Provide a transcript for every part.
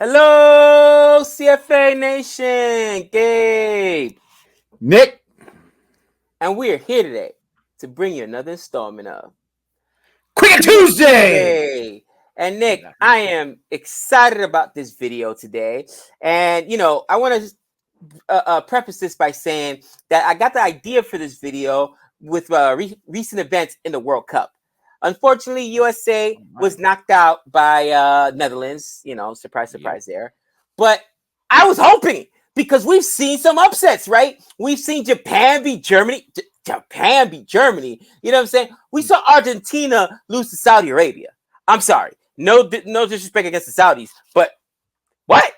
Hello, CFA Nation, Gabe. Nick. And we're here today to bring you another installment of Cricket Tuesday. And Nick, I am excited about this video today. And, I want to preface this by saying that I got the idea for this video with recent events in the World Cup. Unfortunately, USA was knocked out by Netherlands. Surprise there. But I was hoping, because we've seen some upsets, right? We've seen Japan beat Germany. Japan beat Germany. You know what I'm saying? We saw Argentina lose to Saudi Arabia. I'm sorry. No disrespect against the Saudis, but what?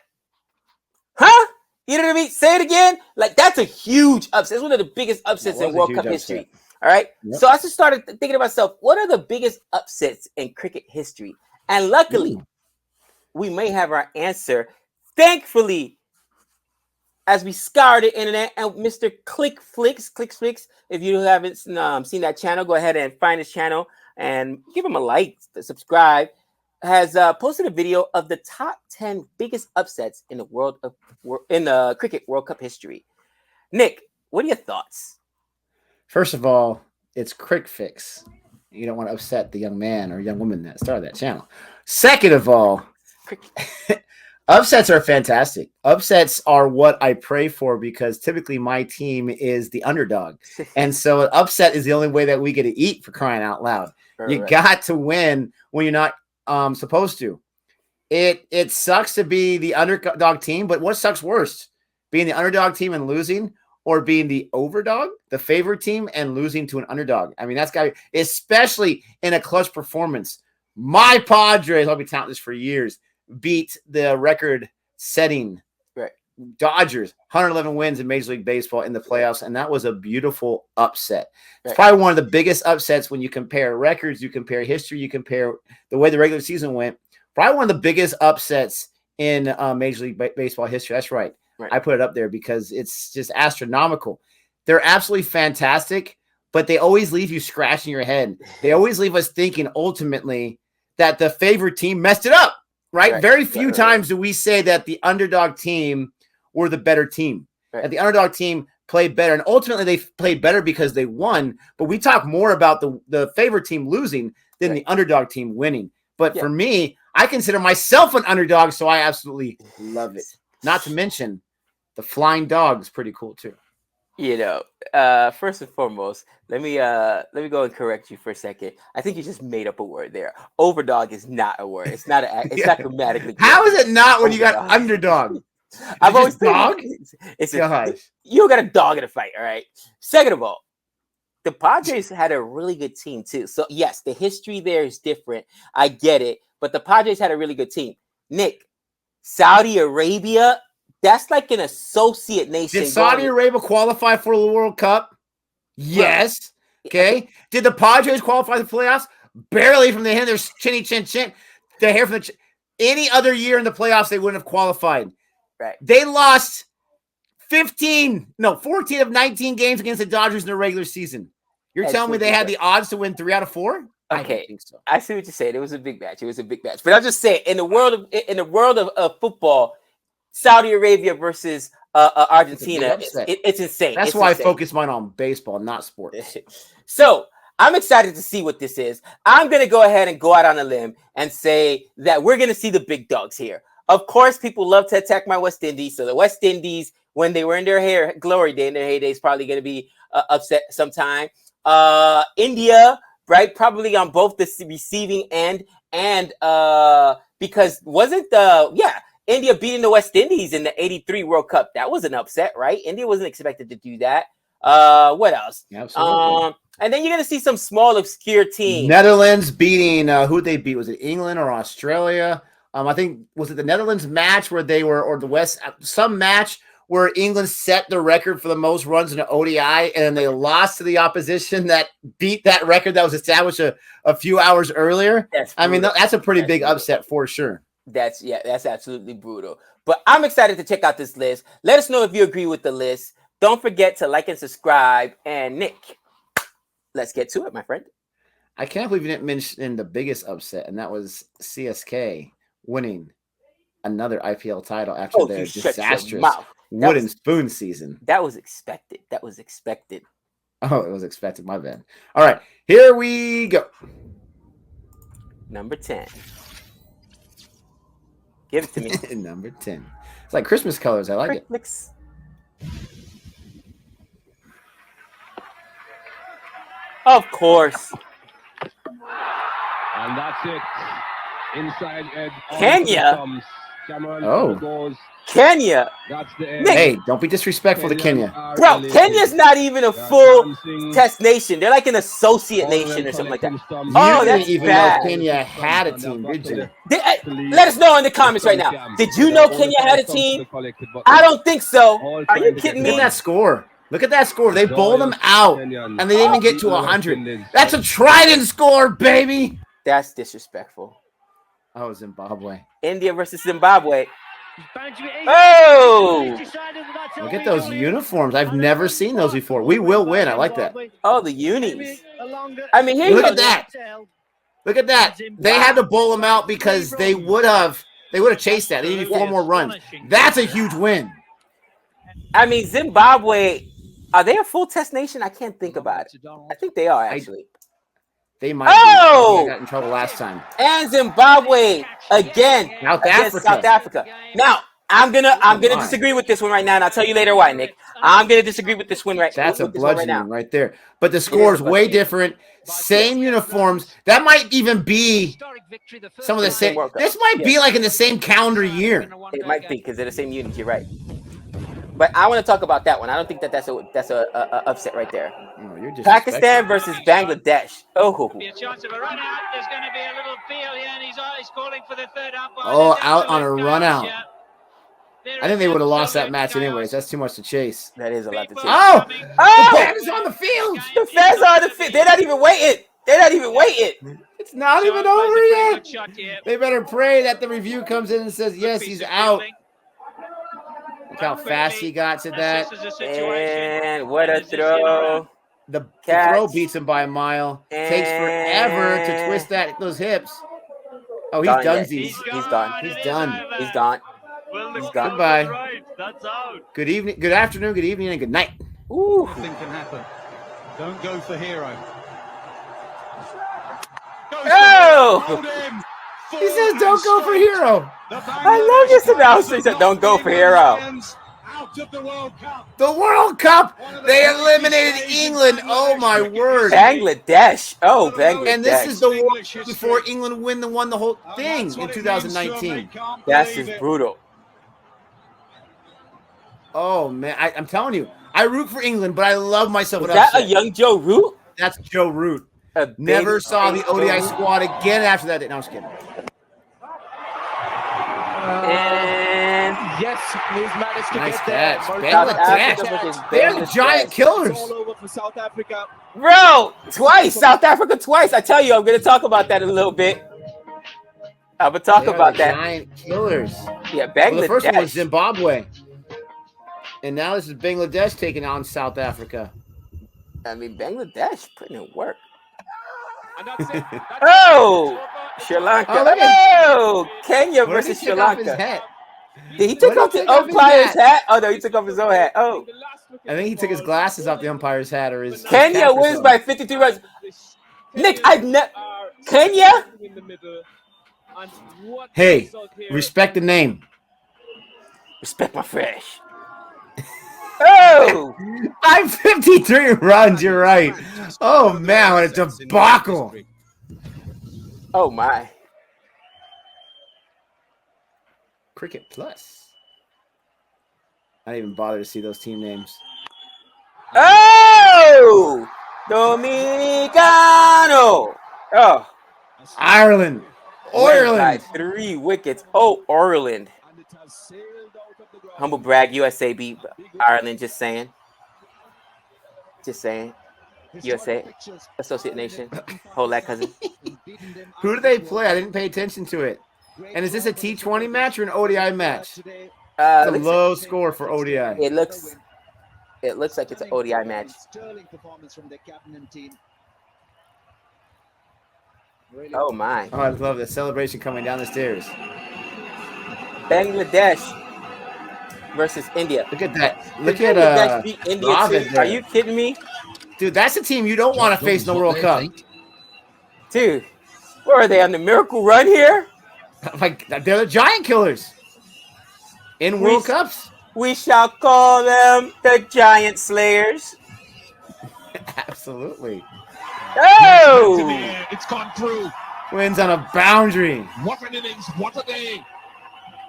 Huh? You know what I mean? Say it again. Like, that's a huge upset. It's one of the biggest upsets in World Cup history. All right. Yep. So I just started thinking to myself, what are the biggest upsets in cricket history? And luckily, we may have our answer. Thankfully, as we scour the internet, and Mr. ClickFlix, if you haven't seen that channel, go ahead and find his channel and give him a like, subscribe. Has posted a video of the top 10 biggest upsets in the cricket World Cup history. Nick, what are your thoughts? First of all, it's Crick Fix. You don't want to upset the young man or young woman that started that channel. Second of all, upsets are fantastic. Upsets are what I pray for, because typically my team is the underdog. And so an upset is the only way that we get to eat, for crying out loud. You got to win when you're not supposed to. It sucks to be the underdog team, but what sucks worse? Being the underdog team and losing, or being the overdog, the favorite team, and losing to an underdog. I mean, that's got to be, especially in a clutch performance. My Padres, I'll be touting this for years, beat the record-setting Dodgers, 111 wins in Major League Baseball in the playoffs, and that was a beautiful upset. It's probably one of the biggest upsets when you compare records, you compare history, you compare the way the regular season went. Probably one of the biggest upsets in Major League Baseball history. That's right. I put it up there because it's just astronomical. They're absolutely fantastic, but they always leave you scratching your head. They always leave us thinking ultimately that the favorite team messed it up, right? Very few times do we say that the underdog team were the better team. That the underdog team played better, and ultimately they played better because they won. But we talk more about the favorite team losing than the underdog team winning. But for me, I consider myself an underdog, so I absolutely love it. Not to mention, the flying dog is pretty cool too. First and foremost, let me go and correct you for a second. I think you just made up a word there. Overdog is not a word. It's not not grammatically. How is it not when you got underdog? I've always dog. You got a dog in a fight. All right. Second of all, the Padres had a really good team too. So yes, the history there is different. I get it, but the Padres had a really good team. Nick, Saudi Arabia, that's like an associate nation. Did Saudi Arabia qualify for the World Cup? Yes. Okay. Did the Padres qualify for the playoffs? Barely, from the hand of their chin. The hair from the any other year in the playoffs, they wouldn't have qualified. Right. They lost 14 of 19 games against the Dodgers in the regular season. You're telling me they had the odds to win 3 out of 4? Okay, I don't think so. I see what you're saying. It was a big match. But I'm just saying, in the world of football, Saudi Arabia versus Argentina, it's insane. That's why I focus mine on baseball, not sports. So I'm excited to see what this is. I'm going to go ahead and go out on a limb and say that we're going to see the big dogs here. Of course, people love to attack my West Indies. So the West Indies, when they were in their glory day, in their heyday, is probably going to be upset sometime. India, right? Probably on both the receiving end and because wasn't India beating the West Indies in the 83 World Cup. That was an upset, right? India wasn't expected to do that. What else? Absolutely. And then you're going to see some small, obscure teams. Netherlands beating, who they beat? Was it England or Australia? I think, was it the Netherlands match where they were, or the West, some match where England set the record for the most runs in an ODI, and they lost to the opposition that beat that record that was established a few hours earlier? I mean, that's a pretty big upset for sure. That's absolutely brutal. But I'm excited to check out this list. Let us know if you agree with the list. Don't forget to like and subscribe. And Nick, let's get to it, my friend. I can't believe you didn't mention the biggest upset, and that was CSK winning another IPL title after their you shut your disastrous mouth. wooden spoon season. That was expected. That was expected. Oh, it was expected. My bad. All right, here we go. Number 10. Give it to me. Number 10. It's like Christmas colors. I like it. Of course. And that's it. Inside edge. Kenya. Oh. Kenya. That's the end. Hey, don't be disrespectful to Kenya. Bro, Kenya's not even a full test nation. They're like an associate nation or something like that. You didn't even know Kenya had a team, did you? Let us know in the comments right now. Did you know Kenya had a team? I don't think so. Are you kidding me? Look at that score. Look at that score. They bowled them out, and they didn't even get to 100. That's a trident score, baby. That's disrespectful. Oh, Zimbabwe. India versus Zimbabwe. Oh! Look at those uniforms. I've never seen those before. We will win. I like that. Oh, the unis. I mean, here look at that. Look at that. They had to bowl them out because they would have chased that. They needed 4 more runs. That's a huge win. I mean, Zimbabwe, are they a full test nation? I can't think about it. I think they are, actually. They might. Oh! I got in trouble last time. And Zimbabwe again. South Africa. Now, I'm gonna disagree with this one right now, and I'll tell you later why, Nick. I'm gonna disagree with this one right now. That's a bludgeoning right there. But the score is way different. Same uniforms. That might even be some of the same. This might be like in the same calendar year. It might be because they're the same units. You're right. But I want to talk about that one. I don't think that's a upset right there. Oh, Pakistan versus Bangladesh. Oh, Be a chance of a run out. There's going to be a little feel here, and he's calling for the third umpire. Oh, out on a run out. I think they would have lost that match anyways. That's too much to chase. That is a lot to chase. Oh! The band is on the field. The fans are on the field. They're not even waiting. It's not even over yet. They better pray that the review comes in and says, yes, he's out. Look how fast he got to that. And what a throw. The throw beats him by a mile. Takes forever to twist those hips. Oh, he's done. He's gone. He's done. He's gone. He's gone. Goodbye. Good evening. Good afternoon. Good evening. And good night. Ooh. Nothing can happen. Don't go for hero. Oh! He says, "Don't go for hero." I love this announcer. He said, "Don't go for hero." The World Cup. They eliminated England. Oh my word. Bangladesh. Oh, Bangladesh. And this is the World Cup before England won the whole thing in 2019. That's just brutal. Oh man, I'm telling you, I root for England, but I love myself. Is that a young Joe Root? That's Joe Root. Never saw the ODI squad again after that. No, I'm just kidding. And yes, he's managed to nice get catch. Bangladesh. They're the giant killers. Bro, twice. South Africa twice. I tell you, I'm going to talk about that in a little bit. I'm going to talk about that. Giant killers. Yeah, Bangladesh. Well, the first one was Zimbabwe. And now this is Bangladesh taking on South Africa. I mean, Bangladesh putting in work. Oh, Sri Lanka. Oh, Kenya versus Sri Lanka. Did he take off the umpire's hat? Oh, no, he took off his own hat. Oh. I think he took his glasses off the umpire's hat or his. Kenya wins by 53 runs. Nick, I've never. Kenya? Hey, respect the name. Respect my fresh. Oh! I'm 53 runs, you're right. Oh, man, what a debacle. Oh, my. Cricket Plus. I didn't even bother to see those team names. Oh! Dominicano. Oh. Ireland. Ireland. 3 wickets. Oh, Ireland. Humble brag, USA beat Ireland, just saying. Just saying. USA, Associate Nation. Hold that, cousin. Who do they play? I didn't pay attention to it. And is this a T20 match or an ODI match? It's a low score for ODI. It looks like it's an ODI match. Oh, my. Oh, I love the celebration coming down the stairs. Bangladesh versus India. Look at that. Look Did at Bangladesh beat India Robin too? there. Are you kidding me? Dude, that's a team you don't want to face in the World Cup. Dude, where are they on the miracle run here? Like, they're the giant killers in World Cups. We shall call them the Giant Slayers. Absolutely. Oh! It's gone through. Wins on a boundary. What an innings! What a day!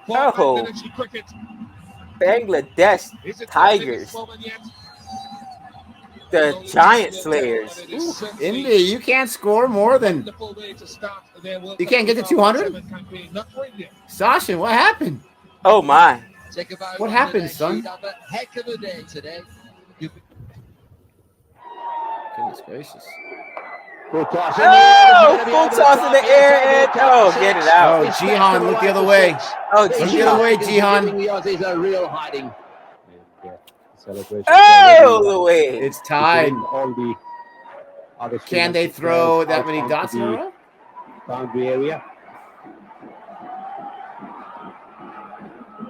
Oh. Cricket. Bangladesh Tigers. The Giant Slayers. Indy, you can't score more than. You can't get to 200? Sasha, what happened? Oh, my. What happened, son? Heck of a day today. Goodness gracious. Oh, full toss in the air, and oh, get it out. Oh, Jihan, look the other way. Oh, Look the other way, Jihan. Oh, the way. It's tied. Can they throw that many dots in a row? Boundary area.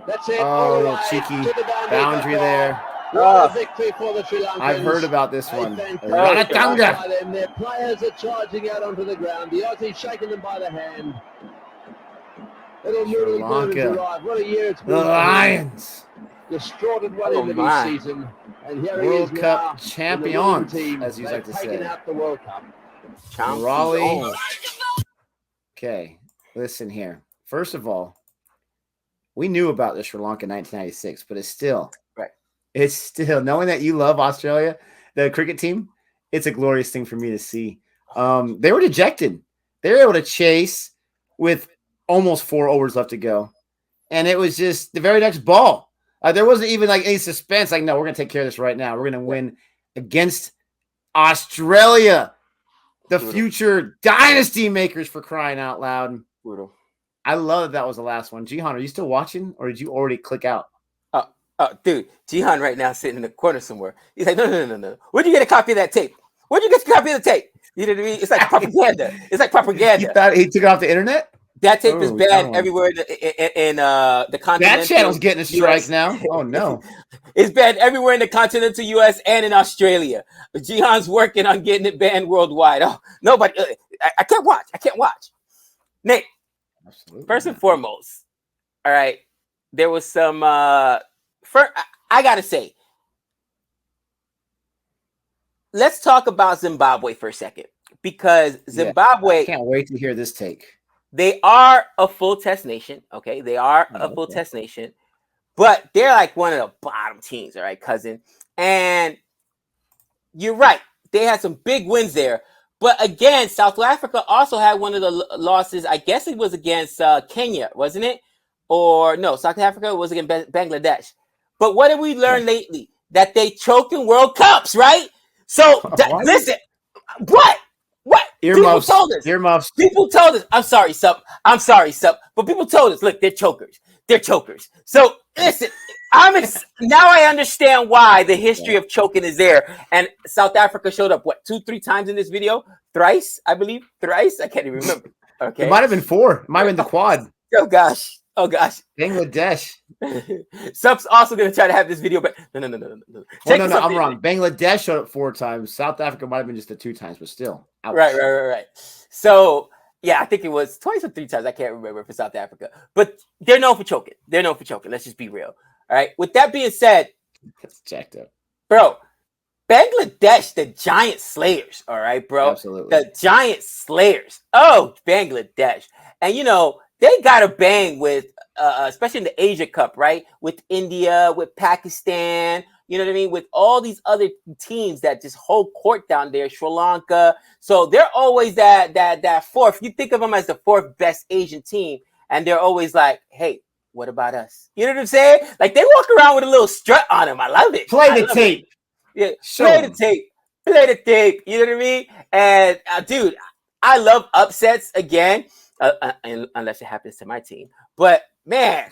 That's it. Oh, cheeky boundary there. Victory for the Sri Lankans. I've heard about this one. Ranatanga. Their players are charging out onto the ground. The Aussies shaking them by the hand. Sri Lanka. What a year it's been. The Lions. Distraught and well into my. this season. And here World he is Cup now champions, in the team. as you like to Taking say. out the World Cup. Raleigh. Okay, listen here. First of all, we knew about the Sri Lanka 1996, but it's still knowing that you love Australia, the cricket team. It's a glorious thing for me to see. They were dejected. They were able to chase with almost 4 overs left to go, and it was just the very next ball. There wasn't even like any suspense. Like, no, we're gonna take care of this right now. We're gonna win against Australia, the future dynasty makers, for crying out loud. Brutal. I love that was the last one. Jihan, are you still watching, or did you already click out? Dude, Jihan right now sitting in the corner somewhere. He's like, no. Where'd you get a copy of that tape? Where'd you get a copy of the tape? You know what I mean? It's like propaganda. It's like propaganda. He thought he took it off the internet? That tape is banned everywhere in the continental. That channel's getting a strike now. Oh, no. It's banned everywhere in the continental U.S. and in Australia. But Jihan's working on getting it banned worldwide. Oh, nobody. I can't watch. I can't watch. Nick, Absolutely. First and foremost, all right, there was some. I got to say, let's talk about Zimbabwe for a second, because Zimbabwe. I can't wait to hear this take. They are a full test nation. Okay. They are a full test nation, but they're like one of the bottom teams. All right, cousin. And you're right. They had some big wins there. But again, South Africa also had one of the losses. I guess it was against Kenya, wasn't it? Or no, South Africa was against Bangladesh. But what have we learned lately? That they choke in World Cups, right? So listen, what? Earmuffs. People told us. Earmuffs. People told us. I'm sorry, Sup. But people told us, look, they're chokers. They're chokers. So listen, now I understand why the history of choking is there. And South Africa showed up, 2-3 times in this video? Thrice, I believe. Thrice? I can't even remember. Okay. It might have been 4. It might have been the quad. Oh, gosh. Bangladesh. Sup's also going to try to have this video, but no. I'm wrong. Bangladesh showed up 4 times. South Africa might have been just the 2 times, but still. Ouch. Right. So, yeah, I think it was twice or 3 times. I can't remember for South Africa. But they're known for choking. Let's just be real. All right. With that being said, that's jacked up, bro. Bangladesh, the giant slayers. All right, bro. Absolutely. The giant slayers. Oh, Bangladesh. And they got a bang with, especially in the Asia Cup, right? With India, with Pakistan, you know what I mean? With all these other teams that just hold court down there, Sri Lanka. So they're always that fourth. You think of them as the 4th best Asian team, and they're always like, hey, what about us? You know what I'm saying? Like, they walk around with a little strut on them. I love it. Play the tape. Yeah, play the tape. You know what I mean? And dude, I love upsets again, unless it happens to my team. But man,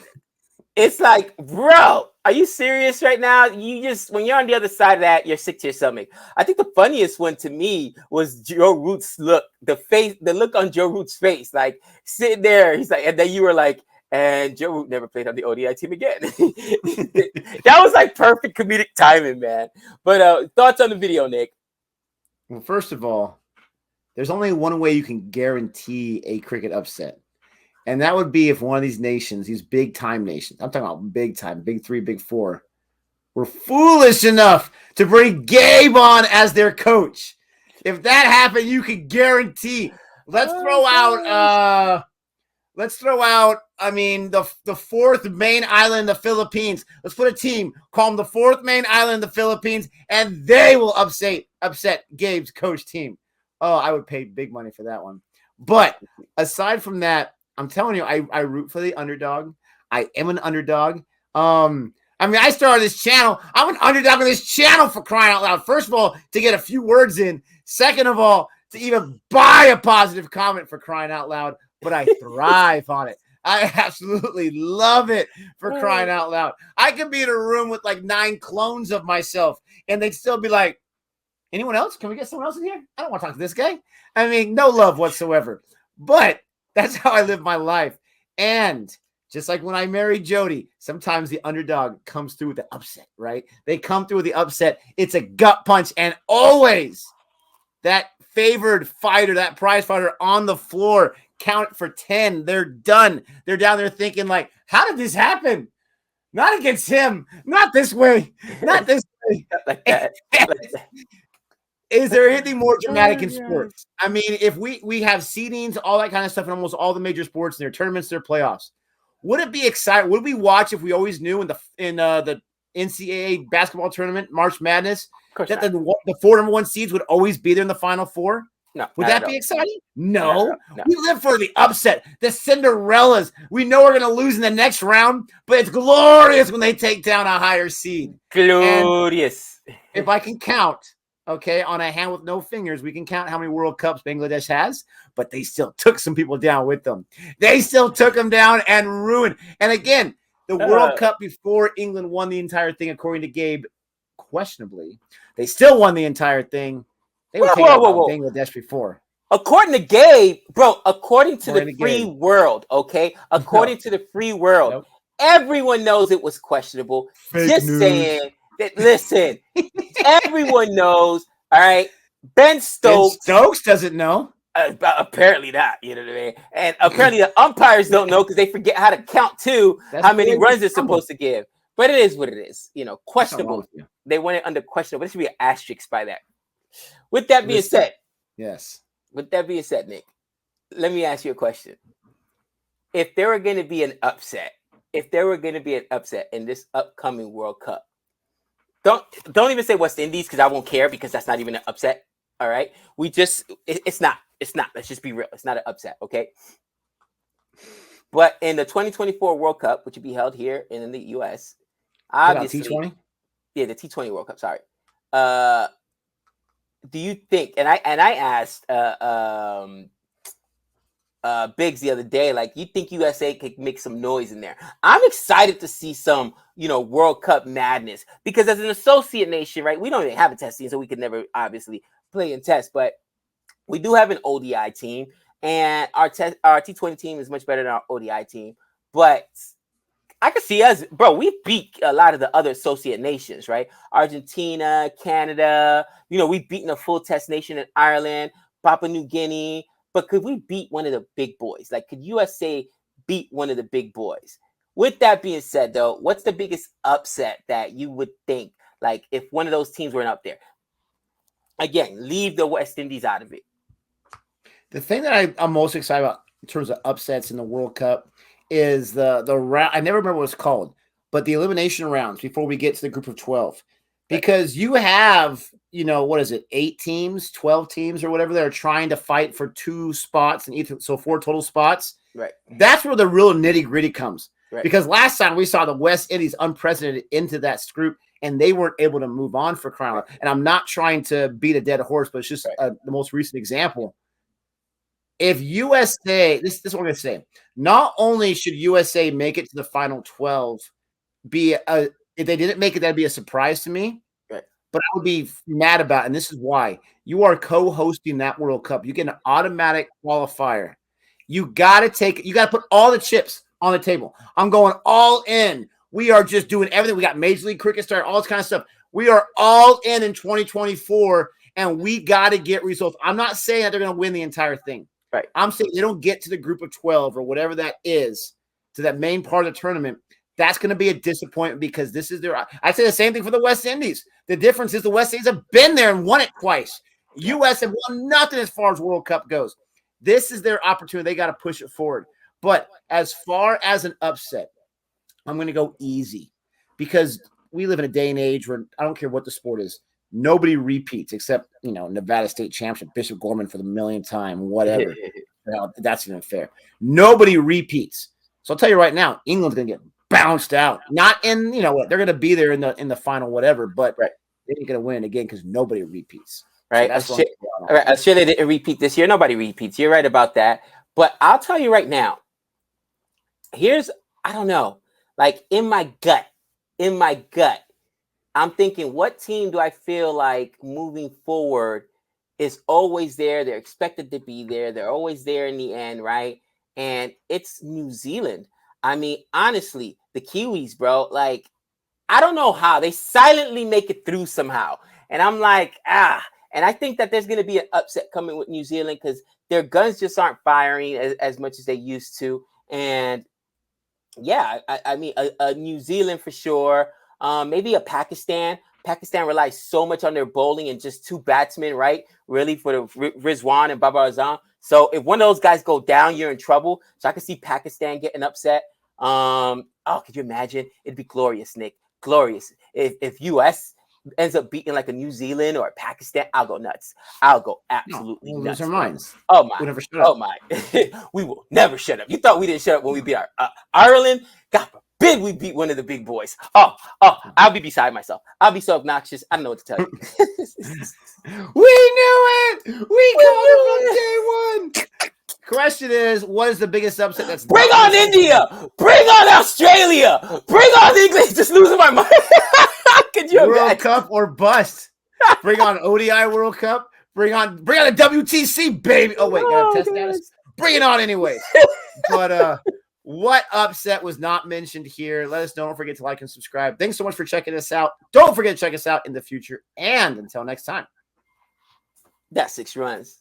it's like, bro, are you serious right now? When you're on the other side of that, you're sick to your stomach. I think the funniest one to me was Joe Root's look, the look on Joe Root's face, like sitting there. He's like, and then you were like, and Joe Root never played on the ODI team again. That was like perfect comedic timing, man. But thoughts on the video, Nick? Well, first of all, there's only one way you can guarantee a cricket upset, and that would be if one of these nations, these big time nations, I'm talking about big time, big three, big four, were foolish enough to bring Gabe on as their coach. If that happened, you could guarantee. Let's throw out. I mean, the fourth main island in the Philippines. Let's put a team, call them the fourth main island in the Philippines, and they will upset Gabe's coach team. Oh, I would pay big money for that one. But aside from that, I'm telling you, I root for the underdog. I am an underdog. I mean, I started this channel. I'm an underdog on this channel, for crying out loud. First of all, to get a few words in. Second of all, to even buy a positive comment, for crying out loud. But I thrive on it. I absolutely love it, for crying out loud. I could be in a room with like 9 clones of myself, and they'd still be like, anyone else? Can we get someone else in here? I don't want to talk to this guy. I mean, no love whatsoever. But that's how I live my life. And just like when I married Jody, sometimes the underdog comes through with the upset, right? They come through with the upset. It's a gut punch. And always that favored fighter, that prize fighter on the floor, count for 10. They're done. They're down there thinking like, how did this happen? Not against him. Not this way. Not this way. Like that. Is there anything more dramatic in sports? I mean, if we have seedings, all that kind of stuff in almost all the major sports, and their tournaments, their playoffs, would it be exciting? Would we watch if we always knew in the NCAA basketball tournament, March Madness, that the 4 number 1 seeds would always be there in the Final Four? No. Would that be exciting? No. No. We live for the upset, the Cinderellas. We know we're going to lose in the next round, but it's glorious when they take down a higher seed. Glorious. And if I can count, okay, on a hand with no fingers, we can count how many World Cups Bangladesh has, but they still took some people down with them. They still took them down and ruined. And again, the World Cup before England won the entire thing, according to Gabe, questionably, they still won the entire thing. They were Bangladesh before. According to Gabe, according to the free world, okay? According to the free world, everyone knows it was questionable. Fake news. Saying that, listen, everyone knows, all right? Ben Stokes doesn't know. Apparently not, you know what I mean? And apparently the umpires don't know because they forget how to count too, how many runs they're supposed to give. But it is what it is, questionable. They want it under questionable. There should be an asterisk by that. With that being said, yes. With that being said, Nick, let me ask you a question. If there were going to be an upset, in this upcoming World Cup, don't even say West Indies because I won't care because that's not even an upset. All right, it's not. Let's just be real. It's not an upset, okay? But in the 2024 World Cup, which will be held here in the U.S., obviously, T20. Yeah, the T20 World Cup. Sorry. Do you think? And I asked Biggs the other day, like, you think USA could make some noise in there? I'm excited to see some, World Cup madness because as an associate nation, right, we don't even have a test team, so we could never obviously play in test, but we do have an ODI team, and our T20 team is much better than our ODI team. But I could see us, we beat a lot of the other associate nations, right? Argentina, Canada, we've beaten a full test nation in Ireland, Papua New Guinea. But could we beat one of the big boys? Like, could USA beat one of the big boys? With that being said, though, what's the biggest upset that you would think, like, if one of those teams weren't up there? Again, leave the West Indies out of it. The thing that I'm most excited about in terms of upsets in the World Cup is the round. I never remember what it's called, but the elimination rounds before we get to the group of 12. Because you have, 8 teams, 12 teams or whatever that are trying to fight for 2 spots and each, so 4 total spots. Right. That's where the real nitty-gritty comes. Right. Because last time we saw the West Indies unprecedented into that group, and they weren't able to move on for crying out loud. And I'm not trying to beat a dead horse, but it's just the most recent example. If USA, this is what I'm going to say, not only should USA make it to the final 12, if they didn't make it, that'd be a surprise to me. Right. But I would be mad about it, and this is why. You are co-hosting that World Cup. You get an automatic qualifier. You got to put all the chips. on the table. I'm going all in. We are just doing everything. We got Major League Cricket started, all this kind of stuff. We are all in 2024, and we got to get results. I'm not saying that they're going to win the entire thing. Right. I'm saying they don't get to the group of 12 or whatever that is, to that main part of the tournament. That's going to be a disappointment because this is their – I say the same thing for the West Indies. The difference is the West Indies have been there and won it twice. U.S. have won nothing as far as World Cup goes. This is their opportunity. They got to push it forward. But as far as an upset, I'm going to go easy because we live in a day and age where I don't care what the sport is. Nobody repeats except, Nevada State Championship, Bishop Gorman for the millionth time, whatever. That's even fair. Nobody repeats. So I'll tell you right now, England's going to get bounced out. Not in, what, they're going to be there in the final whatever, but they ain't going to win again because nobody repeats. Right. So Australia didn't repeat this year. Nobody repeats. You're right about that. But I'll tell you right now, I don't know, like in my gut, I'm thinking, what team do I feel like moving forward is always there? They're expected to be there. They're always there in the end, right? And it's New Zealand. I mean, honestly, the Kiwis, bro, like, I don't know how. They silently make it through somehow. And I'm like, And I think that there's going to be an upset coming with New Zealand because their guns just aren't firing as much as they used to. And yeah, I mean, a New Zealand for sure. Maybe a Pakistan. Pakistan relies so much on their bowling and just two batsmen, right? Really, for the Rizwan and Babar Azam. So if one of those guys go down, you're in trouble. So I can see Pakistan getting upset. Could you imagine? It'd be glorious, Nick. Glorious. If US ends up beating like a New Zealand or a Pakistan, I'll go nuts. I'll go absolutely nuts. Lose our minds. Oh my! We'll never shut up. Oh my! We will never shut up. You thought we didn't shut up when we beat our Ireland? God forbid we beat one of the big boys. I'll be beside myself. I'll be so obnoxious. I don't know what to tell you. We knew it. We called it from day one. Question is, what is the biggest upset that's Bring on India? Bring on Australia? Bring on England? Just losing my mind. Could you World imagine? Cup or bust? Bring on ODI World Cup. Bring on the WTC, baby. Oh wait, gotta test status. Bring it on anyway. But what upset was not mentioned here? Let us know. Don't forget to like and subscribe. Thanks so much for checking us out. Don't forget to check us out in the future. And until next time. That's 6 runs.